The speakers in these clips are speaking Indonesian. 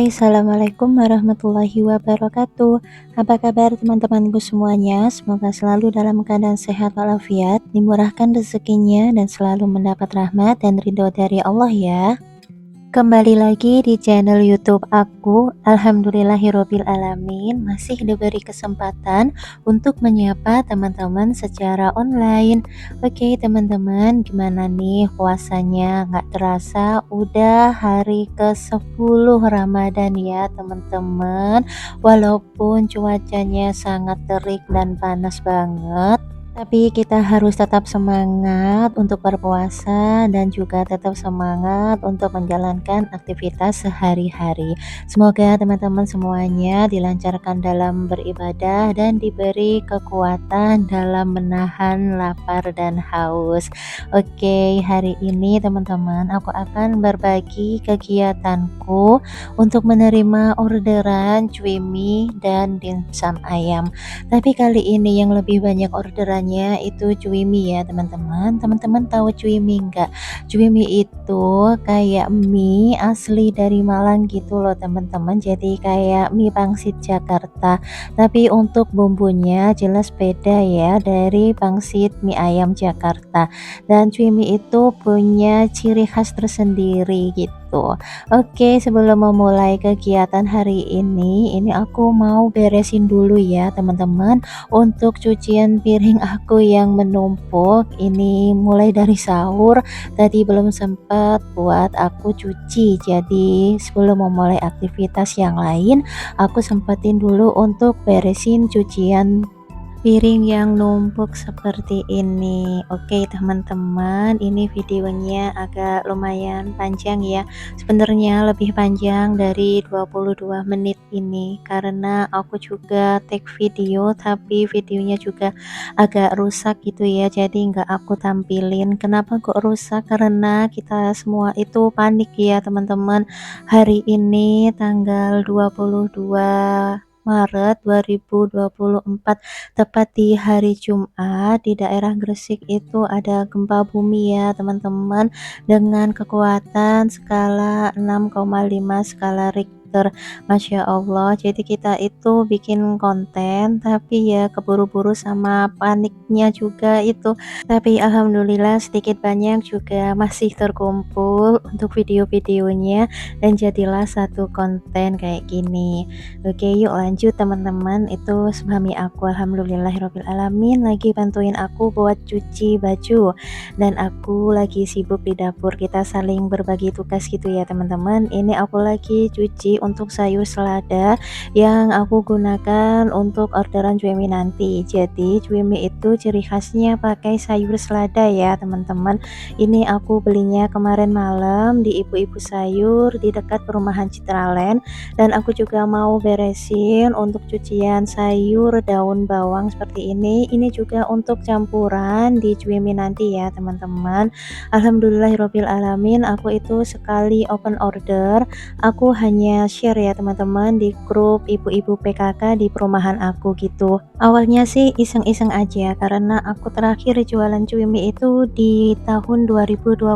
Assalamualaikum warahmatullahi wabarakatuh. Apa kabar teman-temanku semuanya? Semoga selalu dalam keadaan sehat walafiat, dimurahkan rezekinya, dan selalu mendapat rahmat dan ridho dari Allah ya. Kembali lagi di channel YouTube aku. Alhamdulillahirobbil alamin, masih diberi kesempatan untuk menyapa teman-teman secara online. Oke teman-teman, gimana nih puasanya? Nggak terasa udah hari ke-10 Ramadan ya teman-teman. Walaupun cuacanya sangat terik dan panas banget, tapi kita harus tetap semangat untuk berpuasa dan juga tetap semangat untuk menjalankan aktivitas sehari-hari. Semoga teman-teman semuanya dilancarkan dalam beribadah dan diberi kekuatan dalam menahan lapar dan haus. Oke, hari ini teman-teman aku akan berbagi kegiatanku untuk menerima orderan cui dan dimsum ayam. Tapi kali ini yang lebih banyak orderannya itu cui ya teman-teman. Teman-teman tahu cui nggak? Cui itu kayak mie asli dari Malang gitu loh teman-teman. Jadi kayak mie pangsit Jakarta. Tapi untuk bumbunya jelas beda ya dari pangsit mie ayam Jakarta. Dan cui itu punya ciri khas tersendiri gitu. Oke, sebelum memulai kegiatan hari ini aku mau beresin dulu ya teman-teman untuk cucian piring aku yang menumpuk. Ini mulai dari sahur tadi belum sempat buat aku cuci. Jadi sebelum memulai aktivitas yang lain, aku sempetin dulu untuk beresin cucian piring yang numpuk seperti ini. Oke teman-teman, ini videonya agak lumayan panjang ya. Sebenarnya lebih panjang dari 22 menit ini karena aku juga take video, tapi videonya juga agak rusak gitu ya, jadi nggak aku tampilin. Kenapa kok rusak? Karena kita semua itu panik ya teman-teman. Hari ini tanggal 22 Maret 2024, tepat di hari Jumat, di daerah Gresik itu ada gempa bumi ya teman-teman, dengan kekuatan skala 6,5 skala Richter. Masya Allah, jadi kita itu bikin konten tapi ya keburu-buru sama paniknya juga itu, tapi alhamdulillah sedikit banyak juga masih terkumpul untuk video-videonya dan jadilah satu konten kayak gini. Oke yuk lanjut teman-teman, itu suami aku alhamdulillahirabbil alamin lagi bantuin aku buat cuci baju dan aku lagi sibuk di dapur. Kita saling berbagi tugas gitu ya teman-teman. Ini aku lagi cuci untuk sayur selada yang aku gunakan untuk orderan cuimi nanti. Jadi cuimi itu ciri khasnya pakai sayur selada ya teman-teman. Ini aku belinya kemarin malam di ibu-ibu sayur di dekat perumahan Citraland. Dan aku juga mau beresin untuk cucian sayur daun bawang seperti ini juga untuk campuran di cuimi nanti ya teman-teman. Alhamdulillahirabbil alamin, aku itu sekali open order aku hanya share ya teman-teman di grup ibu-ibu PKK di perumahan aku gitu. Awalnya sih iseng-iseng aja karena aku terakhir jualan cuimi itu di tahun 2021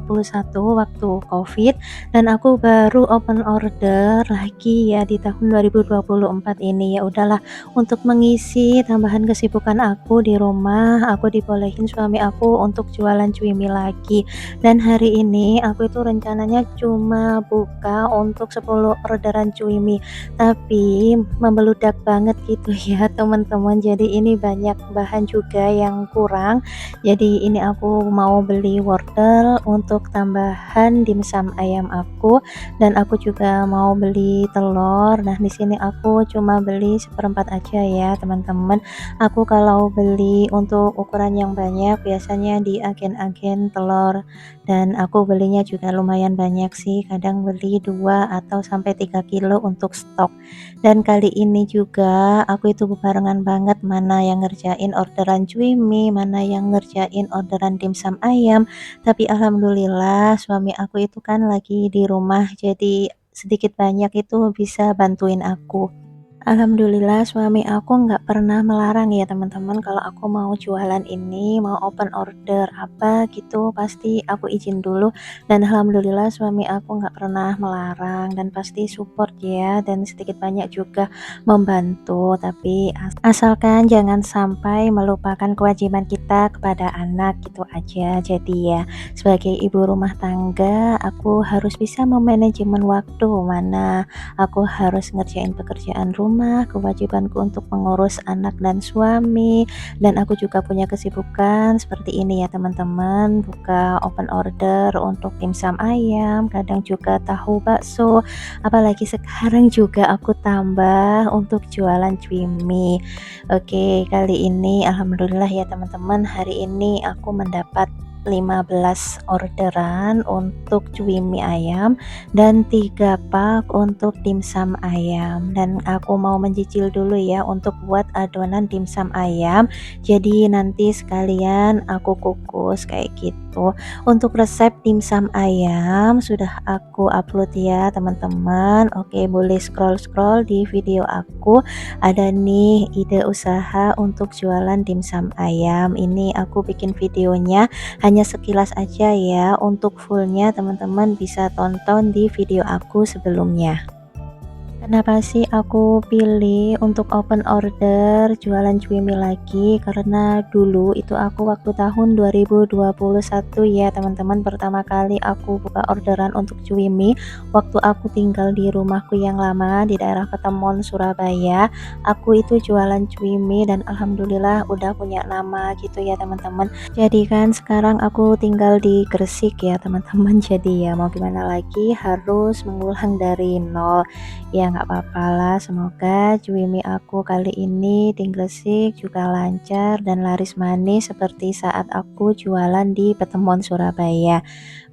waktu Covid, dan aku baru open order lagi ya di tahun 2024 ini. Ya udahlah, untuk mengisi tambahan kesibukan aku di rumah, aku dibolehin suami aku untuk jualan cuimi lagi. Dan hari ini aku itu rencananya cuma buka untuk 10 orderan cuimi, tapi membeludak banget gitu ya teman-teman. Jadi ini banyak bahan juga yang kurang. Jadi ini aku mau beli wortel untuk tambahan dimsum ayam aku, dan aku juga mau beli telur. Nah di sini aku cuma beli seperempat aja ya teman-teman. Aku kalau beli untuk ukuran yang banyak biasanya di agen-agen telur, dan aku belinya juga lumayan banyak sih, kadang beli 2 atau sampai 3 kilo untuk stok. Dan kali ini juga aku itu bebarengan banget, mana yang ngerjain orderan cuimi, mana yang ngerjain orderan dimsum ayam. Tapi alhamdulillah suami aku itu kan lagi di rumah, jadi sedikit banyak itu bisa bantuin aku. Alhamdulillah suami aku nggak pernah melarang ya teman-teman, kalau aku mau jualan ini, mau open order apa gitu, pasti aku izin dulu. Dan alhamdulillah suami aku nggak pernah melarang dan pasti support ya, dan sedikit banyak juga membantu. Tapi asalkan jangan sampai melupakan kewajiban kita kepada anak gitu aja. Jadi ya sebagai ibu rumah tangga, aku harus bisa memanajemen waktu, mana aku harus ngerjain pekerjaan rumah, kewajibanku untuk mengurus anak dan suami, dan aku juga punya kesibukan seperti ini ya teman-teman, buka open order untuk dimsum ayam, kadang juga tahu bakso, apalagi sekarang juga aku tambah untuk jualan cumi. Oke, kali ini alhamdulillah ya teman-teman, hari ini aku mendapat 15 orderan untuk cumi ayam dan 3 pak untuk dimsum ayam, dan aku mau mencicil dulu ya untuk buat adonan dimsum ayam, jadi nanti sekalian aku kukus kayak gitu. Untuk resep dimsum ayam sudah aku upload ya teman-teman. Oke, boleh scroll-scroll di video aku, ada nih ide usaha untuk jualan dimsum ayam. Ini aku bikin videonya hanya sekilas aja ya, untuk fullnya teman-teman bisa tonton di video aku sebelumnya. Kenapa sih aku pilih untuk open order jualan cumi lagi? Karena dulu itu aku waktu tahun 2021 ya teman-teman, pertama kali aku buka orderan untuk cumi waktu aku tinggal di rumahku yang lama di daerah Ketemon, Surabaya. Aku itu jualan cumi dan alhamdulillah udah punya nama gitu ya teman-teman. Jadi kan sekarang aku tinggal di Gresik ya teman-teman. Jadi ya mau gimana lagi, harus mengulang dari nol. Ya nggak apa-apa lah, semoga cumi aku kali ini di Gresik juga lancar dan laris manis seperti saat aku jualan di Petemon, Surabaya.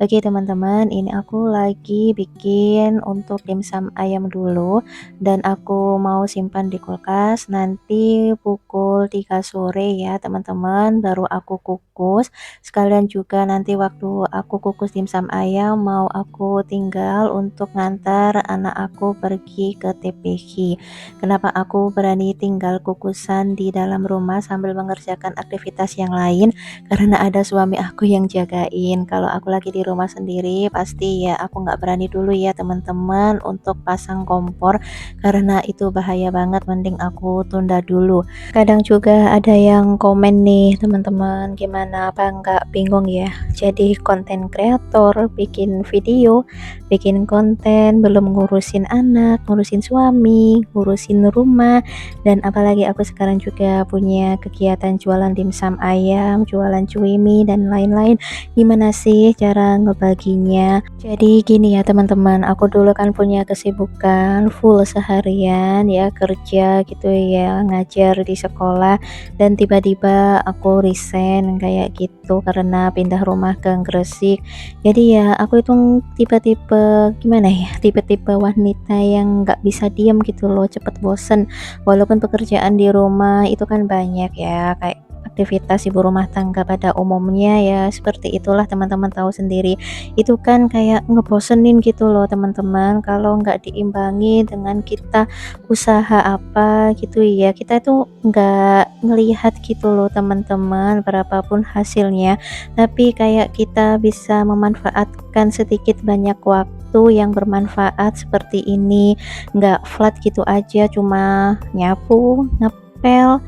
Oke teman-teman, ini aku lagi bikin untuk dimsum ayam dulu, dan aku mau simpan di kulkas, nanti pukul 3 sore ya teman-teman baru aku kukus. Sekalian juga nanti waktu aku kukus dimsum ayam, mau aku tinggal untuk ngantar anak aku pergi ke TPQ. Kenapa aku berani tinggal kukusan di dalam rumah sambil mengerjakan aktivitas yang lain? Karena ada suami aku yang jagain. Kalau aku lagi di rumah sendiri, pasti ya aku nggak berani dulu ya teman-teman untuk pasang kompor, karena itu bahaya banget, mending aku tunda dulu. Kadang juga ada yang komen nih teman-teman, gimana apa nggak bingung ya jadi konten kreator, bikin video, bikin konten, belum ngurusin anak, ngurusin suami, ngurusin rumah, dan apalagi aku sekarang juga punya kegiatan jualan dimsum ayam, jualan cumi dan lain-lain. Gimana sih cara ngebaginya? Jadi gini ya teman-teman, aku dulu kan punya kesibukan full seharian ya, kerja gitu ya, ngajar di sekolah, dan tiba-tiba aku resign kayak gitu karena pindah rumah ke Gresik. Jadi ya aku itu tipe-tipe gimana ya, tipe-tipe wanita yang nggak bisa diam gitu loh, cepet bosen. Walaupun pekerjaan di rumah itu kan banyak ya, kayak aktivitas ibu rumah tangga pada umumnya ya seperti itulah, teman-teman tahu sendiri. Itu kan kayak ngebosenin gitu loh teman-teman, kalau nggak diimbangi dengan kita usaha apa gitu ya, kita tuh nggak ngelihat gitu loh teman-teman, berapapun hasilnya, tapi kayak kita bisa memanfaatkan sedikit banyak waktu yang bermanfaat seperti ini, nggak flat gitu aja, cuma nyapu, ngepel,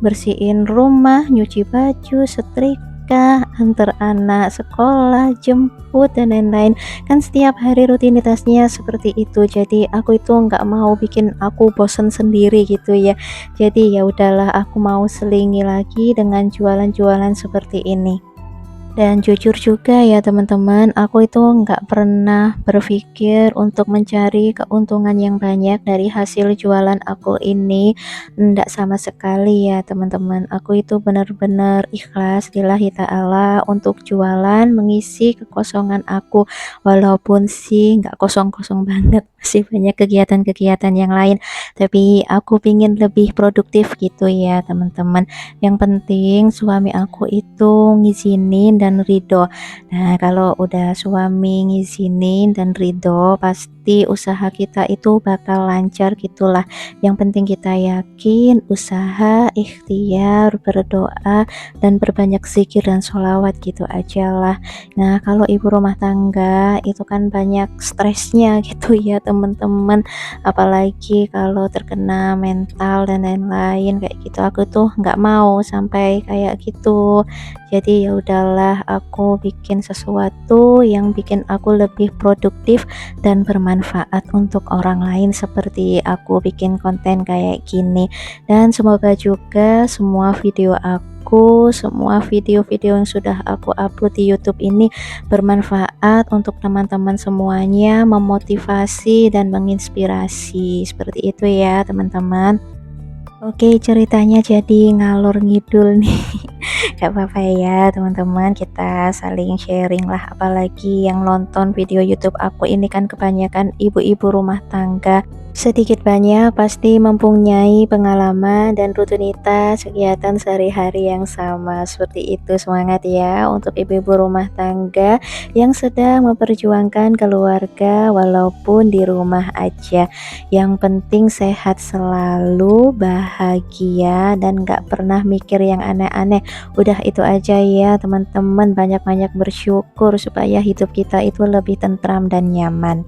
bersihin rumah, nyuci baju, setrika, antar anak sekolah, jemput dan lain-lain. Kan setiap hari rutinitasnya seperti itu. Jadi aku itu nggak mau bikin aku bosen sendiri gitu ya. Jadi ya udahlah, aku mau selingi lagi dengan jualan-jualan seperti ini. Dan jujur juga ya teman-teman, aku itu nggak pernah berpikir untuk mencari keuntungan yang banyak dari hasil jualan aku ini, nggak sama sekali ya teman-teman. Aku itu benar-benar ikhlas lillahi ta'ala untuk jualan, mengisi kekosongan aku, walaupun sih nggak kosong-kosong banget, masih banyak kegiatan-kegiatan yang lain, tapi aku pingin lebih produktif gitu ya teman-teman. Yang penting suami aku itu ngizinin dan ridho. Nah, kalau udah suami ngizinin dan ridho, pasti pasti usaha kita itu bakal lancar gitulah. Yang penting kita yakin, usaha, ikhtiar, berdoa, dan perbanyak zikir dan sholawat gitu aja lah. Nah, kalau ibu rumah tangga itu kan banyak stresnya gitu ya teman-teman, apalagi kalau terkena mental dan lain-lain kayak gitu. Aku tuh nggak mau sampai kayak gitu. Jadi ya udahlah, aku bikin sesuatu yang bikin aku lebih produktif dan bermanfaat untuk orang lain, seperti aku bikin konten kayak gini. Dan semoga juga semua video aku, semua video-video yang sudah aku upload di YouTube ini bermanfaat untuk teman-teman semuanya, memotivasi dan menginspirasi. Seperti itu ya, teman-teman. Oke, ceritanya jadi ngalor ngidul nih. Gak apa-apa ya, teman-teman, kita saling sharing lah. Apalagi yang nonton video YouTube aku ini kan kebanyakan ibu-ibu rumah tangga. Sedikit banyak pasti mempunyai pengalaman dan rutinitas kegiatan sehari-hari yang sama. Seperti itu, semangat ya untuk ibu-ibu rumah tangga yang sedang memperjuangkan keluarga walaupun di rumah aja. Yang penting sehat selalu, bahagia, dan gak pernah mikir yang aneh-aneh. Udah itu aja ya teman-teman, banyak-banyak bersyukur supaya hidup kita itu lebih tentram dan nyaman.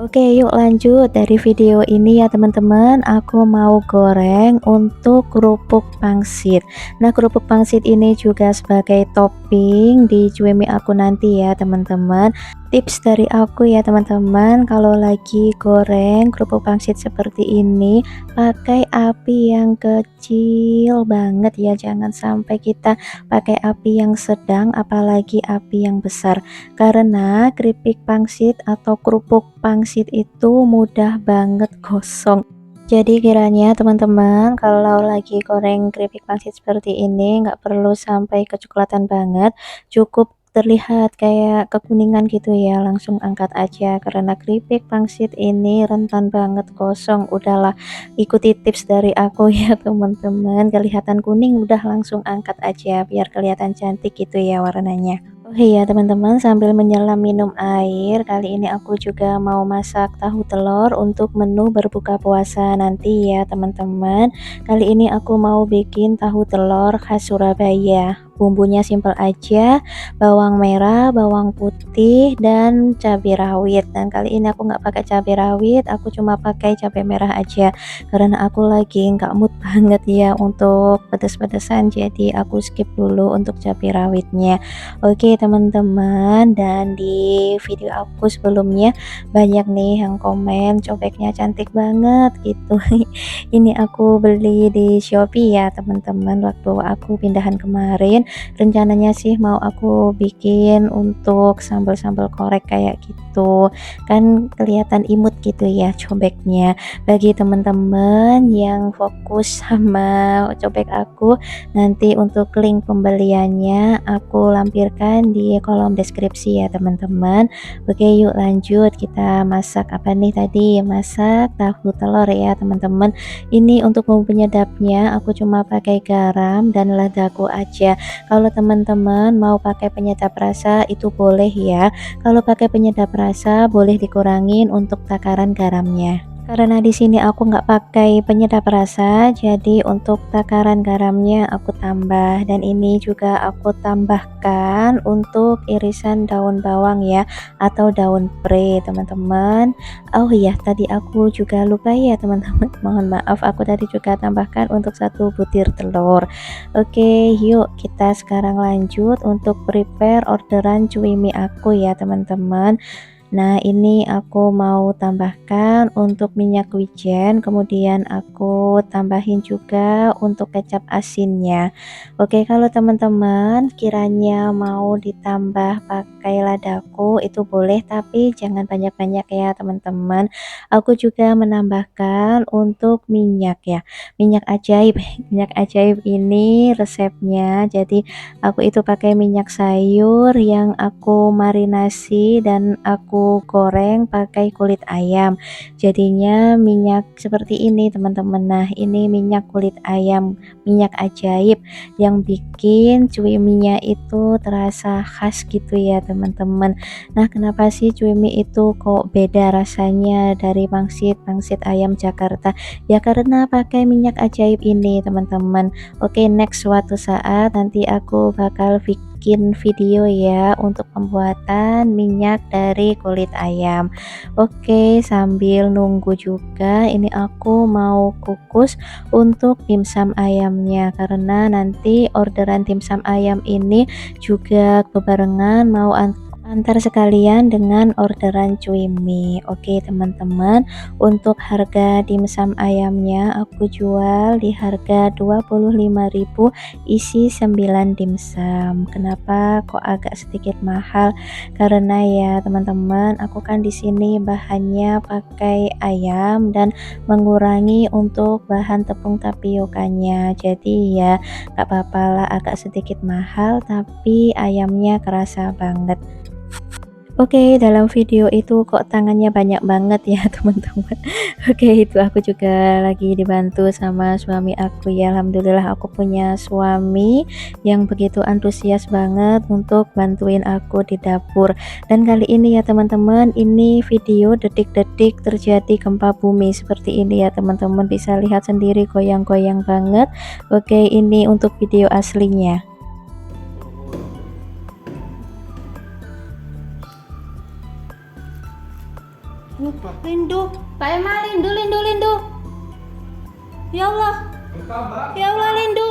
Oke, yuk lanjut dari video ini ya teman-teman. Aku mau goreng untuk kerupuk pangsit. Nah, kerupuk pangsit ini juga sebagai topping di cuemi aku nanti ya teman-teman. Tips dari aku ya teman-teman, kalau lagi goreng kerupuk pangsit seperti ini, pakai api yang kecil banget ya. Jangan sampai kita pakai api yang sedang, apalagi api yang besar, karena keripik pangsit atau kerupuk pangsit itu mudah banget gosong. Jadi kiranya teman-teman kalau lagi goreng keripik pangsit seperti ini nggak perlu sampai kecoklatan banget, cukup terlihat kayak kekuningan gitu ya, langsung angkat aja karena keripik pangsit ini rentan banget gosong. Udahlah, ikuti tips dari aku ya teman-teman, kelihatan kuning udah langsung angkat aja biar kelihatan cantik gitu ya warnanya. Oh iya teman-teman, sambil menyelam minum air, kali ini aku juga mau masak tahu telur untuk menu berbuka puasa nanti ya teman-teman. Kali ini aku mau bikin tahu telur khas Surabaya. Bumbunya simpel aja, bawang merah, bawang putih, dan cabai rawit. Dan kali ini aku nggak pakai cabai rawit, aku cuma pakai cabai merah aja. Karena aku lagi nggak mood banget ya untuk pedes-pedesan, jadi aku skip dulu untuk cabai rawitnya. Oke teman-teman, dan di video aku sebelumnya banyak nih yang komen cobeknya cantik banget gitu. Ini aku beli di Shopee ya teman-teman, waktu aku pindahan kemarin. Rencananya sih mau aku bikin untuk sambal-sambal korek kayak gitu, kan kelihatan imut gitu ya cobeknya. Bagi teman-teman yang fokus sama cobek aku, nanti untuk link pembeliannya aku lampirkan di kolom deskripsi ya teman-teman. Oke, yuk lanjut, kita masak apa nih tadi, masak tahu telur ya teman-teman. Ini untuk bumbu penyedapnya aku cuma pakai garam dan ladaku aja. Kalau teman-teman mau pakai penyedap rasa itu boleh ya. Kalau pakai penyedap rasa boleh dikurangin untuk takaran garamnya. Karena di sini aku nggak pakai penyedap rasa, jadi untuk takaran garamnya aku tambah. Dan ini juga aku tambahkan untuk irisan daun bawang ya, atau daun pre teman-teman. Oh iya, tadi aku juga lupa ya teman-teman. Mohon maaf, aku tadi juga tambahkan untuk 1 butir telur. Oke, yuk kita sekarang lanjut untuk prepare orderan cuimi aku ya teman-teman. Nah, ini aku mau tambahkan untuk minyak wijen, kemudian aku tambahin juga untuk kecap asinnya. Oke, kalau teman-teman kiranya mau ditambah pakai ladaku itu boleh, tapi jangan banyak-banyak ya teman-teman. Aku juga menambahkan untuk minyak ya, minyak ajaib. Minyak ajaib ini resepnya, jadi aku itu pakai minyak sayur yang aku marinasi dan aku aku goreng pakai kulit ayam, jadinya minyak seperti ini teman-teman. Nah, ini minyak kulit ayam, minyak ajaib yang bikin cuiminya itu terasa khas gitu ya teman-teman. Nah, kenapa sih cuimi itu kok beda rasanya dari pangsit ayam Jakarta? Ya karena pakai minyak ajaib ini teman-teman. Oke, next suatu saat nanti aku bakal bikin video ya untuk pembuatan minyak dari kulit ayam. Oke, sambil nunggu juga ini aku mau kukus untuk dimsum ayamnya, karena nanti orderan dimsum ayam ini juga bebarengan mau antar sekalian dengan orderan cuimi. Oke teman-teman, untuk harga dimsum ayamnya aku jual di harga 25.000 isi 9 dimsum. Kenapa kok agak sedikit mahal? Karena ya teman-teman, aku kan di sini bahannya pakai ayam dan mengurangi untuk bahan tepung tapiokanya. Jadi ya gak apa-apa lah agak sedikit mahal, tapi ayamnya kerasa banget. Oke, dalam video itu kok tangannya banyak banget ya teman-teman. Oke, itu aku juga lagi dibantu sama suami aku ya. Alhamdulillah aku punya suami yang begitu antusias banget untuk bantuin aku di dapur. Dan kali ini ya teman-teman, ini video detik-detik terjadi gempa bumi seperti ini ya teman-teman, bisa lihat sendiri goyang-goyang banget. Oke, ini untuk video aslinya. Lindu, Pak Emma, Lindu, Lindu, Lindu. Ya Allah, ya Allah, Lindu.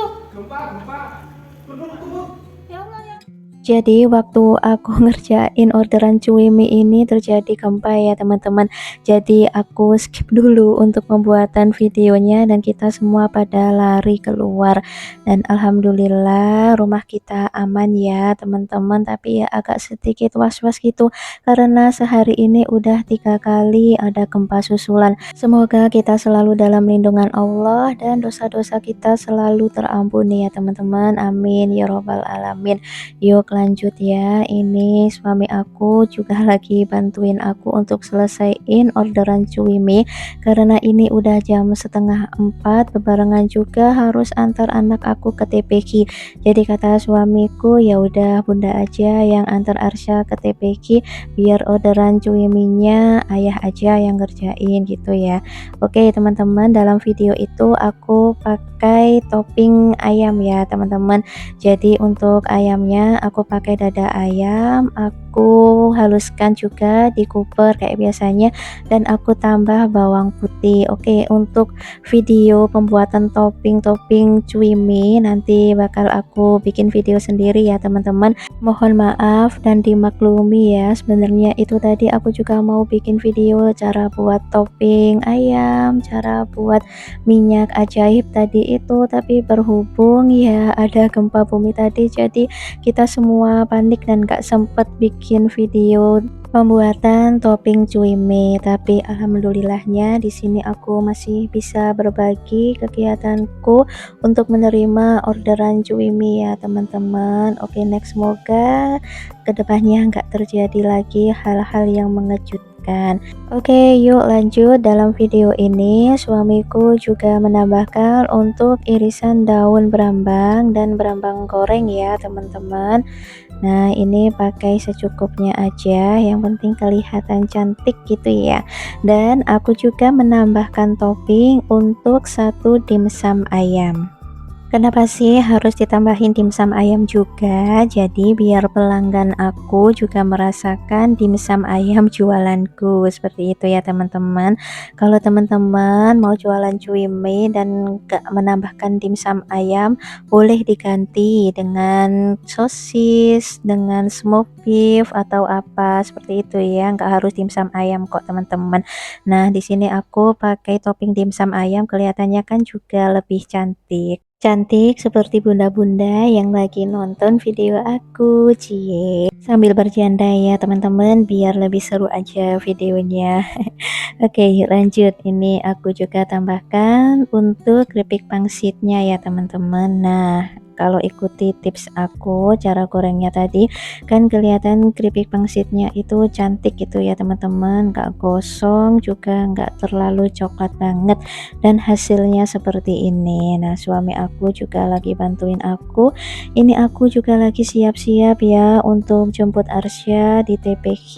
Ya Allah ya. Jadi waktu aku ngerjain orderan cuimi ini terjadi gempa ya teman-teman. Jadi aku skip dulu untuk pembuatan videonya dan kita semua pada lari keluar. Dan alhamdulillah rumah kita aman ya teman-teman. Tapi ya agak sedikit was-was gitu karena sehari ini udah 3 kali ada gempa susulan. Semoga kita selalu dalam lindungan Allah dan dosa-dosa kita selalu terampuni ya teman-teman. Amin ya robbal alamin. Yuk lanjut ya, ini suami aku juga lagi bantuin aku untuk selesaiin orderan cuimi karena ini udah jam setengah 4, bebarengan juga harus antar anak aku ke TPQ. Jadi kata suamiku, ya udah bunda aja yang antar Arsya ke TPQ, biar orderan cuiminya ayah aja yang ngerjain gitu ya. Oke teman-teman, dalam video itu aku pakai topping ayam ya teman-teman. Jadi untuk ayamnya aku pakai dada ayam, aku haluskan juga di kuper kayak biasanya dan aku tambah bawang putih. Oke, untuk video pembuatan topping cuimi nanti bakal aku bikin video sendiri ya teman-teman. Mohon maaf dan dimaklumi ya, sebenarnya itu tadi aku juga mau bikin video cara buat topping ayam, cara buat minyak ajaib tadi itu, tapi berhubung ya ada gempa bumi tadi, jadi kita semua panik dan gak sempet bikin video pembuatan topping cuimi. Tapi alhamdulillahnya di sini aku masih bisa berbagi kegiatanku untuk menerima orderan cuimi ya teman-teman. Oke, next, semoga kedepannya nggak terjadi lagi hal-hal yang mengejutkan. Oke, yuk lanjut. Dalam video ini suamiku juga menambahkan untuk irisan daun berambang dan berambang goreng ya teman-teman. Nah, ini pakai secukupnya aja, yang penting kelihatan cantik gitu ya. Dan aku juga menambahkan topping untuk satu dimsum ayam. Kenapa sih harus ditambahin dimsum ayam juga? Jadi biar pelanggan aku juga merasakan dimsum ayam jualanku. Seperti itu ya teman-teman. Kalau teman-teman mau jualan cuimi dan gak menambahkan dimsum ayam, boleh diganti dengan sosis, dengan smoked beef atau apa seperti itu ya. Gak harus dimsum ayam kok teman-teman. Nah, di sini aku pakai topping dimsum ayam, kelihatannya kan juga lebih cantik. Cantik seperti bunda-bunda yang lagi nonton video aku, cie. Sambil bercanda ya teman-teman, biar lebih seru aja videonya. Oke, yuk lanjut. Ini aku juga tambahkan untuk keripik pangsitnya ya teman-teman. Nah, kalau ikuti tips aku cara gorengnya tadi kan kelihatan keripik pangsitnya itu cantik gitu ya teman-teman, nggak gosong juga nggak terlalu coklat banget dan hasilnya seperti ini. Nah suami aku juga lagi bantuin aku, ini aku juga lagi siap-siap ya untuk jemput Arsya di TPQ,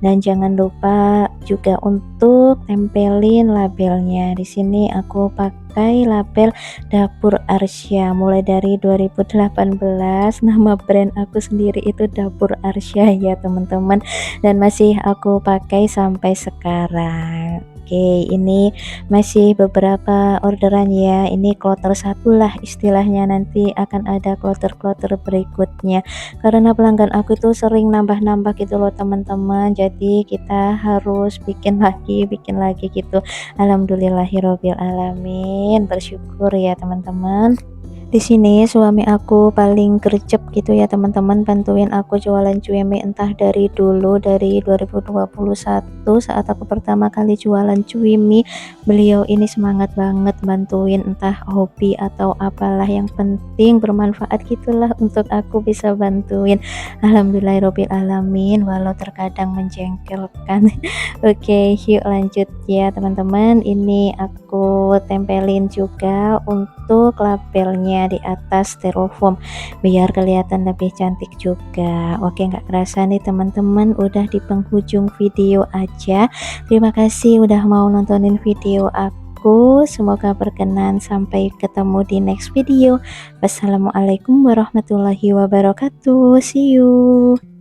dan jangan lupa juga untuk tempelin labelnya. Di sini aku pakai label Dapur Arsya mulai dari 2018, nama brand aku sendiri itu Dapur Arsya ya teman-teman, dan masih aku pakai sampai sekarang. Oke, ini masih beberapa orderan ya, ini kloter satu lah istilahnya, nanti akan ada kloter-kloter berikutnya karena pelanggan aku itu sering nambah-nambah gitu loh teman-teman, jadi kita harus bikin lagi gitu. Alhamdulillahirobbil alamin, bersyukur ya teman-teman. Di sini suami aku paling gercep gitu ya teman-teman, bantuin aku jualan cuimi entah dari dulu dari 2021 saat aku pertama kali jualan cuimi. Beliau ini semangat banget bantuin, entah hobi atau apalah, yang penting bermanfaat gitulah untuk aku bisa bantuin. Alhamdulillahirobbil alamin, walau terkadang menjengkelkan. Oke, yuk lanjut ya teman-teman. Ini aku tempelin juga untuk labelnya di atas styrofoam biar kelihatan lebih cantik juga. Oke, nggak kerasa nih teman-teman udah di penghujung video aja. Terima kasih udah mau nontonin video aku, semoga berkenan. Sampai ketemu di next video. Wassalamualaikum warahmatullahi wabarakatuh. See you.